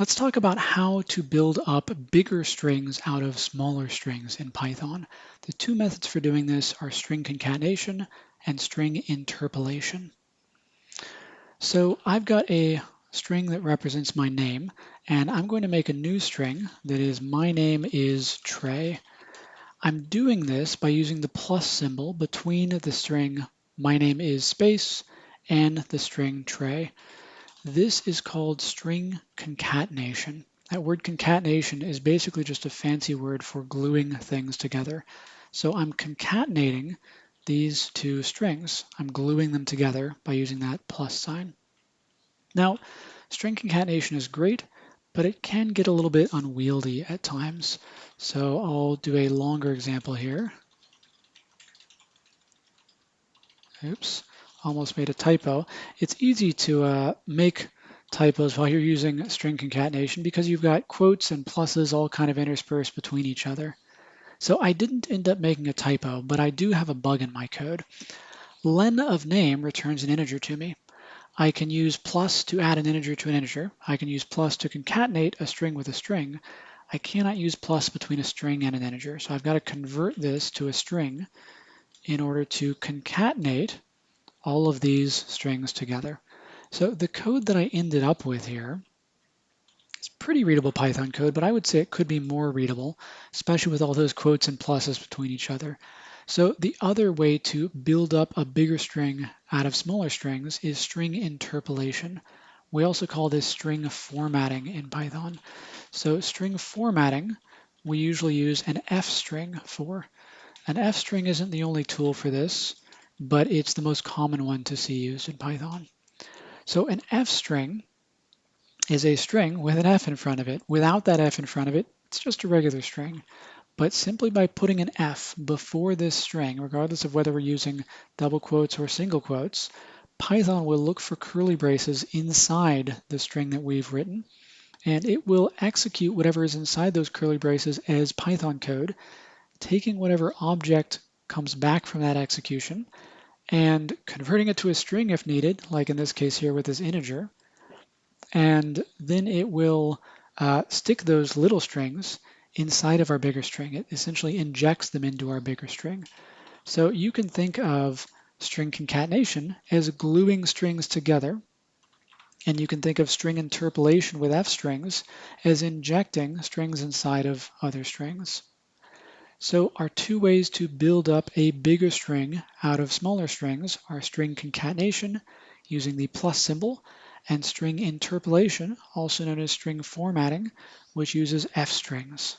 Let's talk about how to build up bigger strings out of smaller strings in Python. The two methods for doing this are string concatenation and string interpolation. So I've got a string that represents my name, and I'm going to make a new string that is my name is Trey. I'm doing this by using the plus symbol between the string my name is space and the string Trey. This is called string concatenation. That word concatenation is basically just a fancy word for gluing things together. So I'm concatenating these two strings. I'm gluing them together by using that plus sign. Now, string concatenation is great, but it can get a little bit unwieldy at times. So I'll do a longer example here. Oops, almost made a typo. It's easy to make typos while you're using string concatenation because you've got quotes and pluses all kind of interspersed between each other. So I didn't end up making a typo, but I do have a bug in my code. Len of name returns an integer to me. I can use plus to add an integer to an integer. I can use plus to concatenate a string with a string. I cannot use plus between a string and an integer. So I've got to convert this to a string in order to concatenate all of these strings together. So the code that I ended up with here is pretty readable Python code, but I would say it could be more readable, especially with all those quotes and pluses between each other. So the other way to build up a bigger string out of smaller strings is string interpolation. We also call this string formatting in Python. So string formatting, we usually use an F string for. An F string isn't the only tool for this, but it's the most common one to see used in Python. So an F string is a string with an F in front of it. Without that F in front of it, it's just a regular string. But simply by putting an F before this string, regardless of whether we're using double quotes or single quotes, Python will look for curly braces inside the string that we've written, and it will execute whatever is inside those curly braces as Python code, taking whatever object comes back from that execution and converting it to a string if needed, like in this case here with this integer, and then it will stick those little strings inside of our bigger string. It essentially injects them into our bigger string. So you can think of string concatenation as gluing strings together, and you can think of string interpolation with F strings as injecting strings inside of other strings. So our two ways to build up a bigger string out of smaller strings are string concatenation using the plus symbol and string interpolation, also known as string formatting, which uses F strings.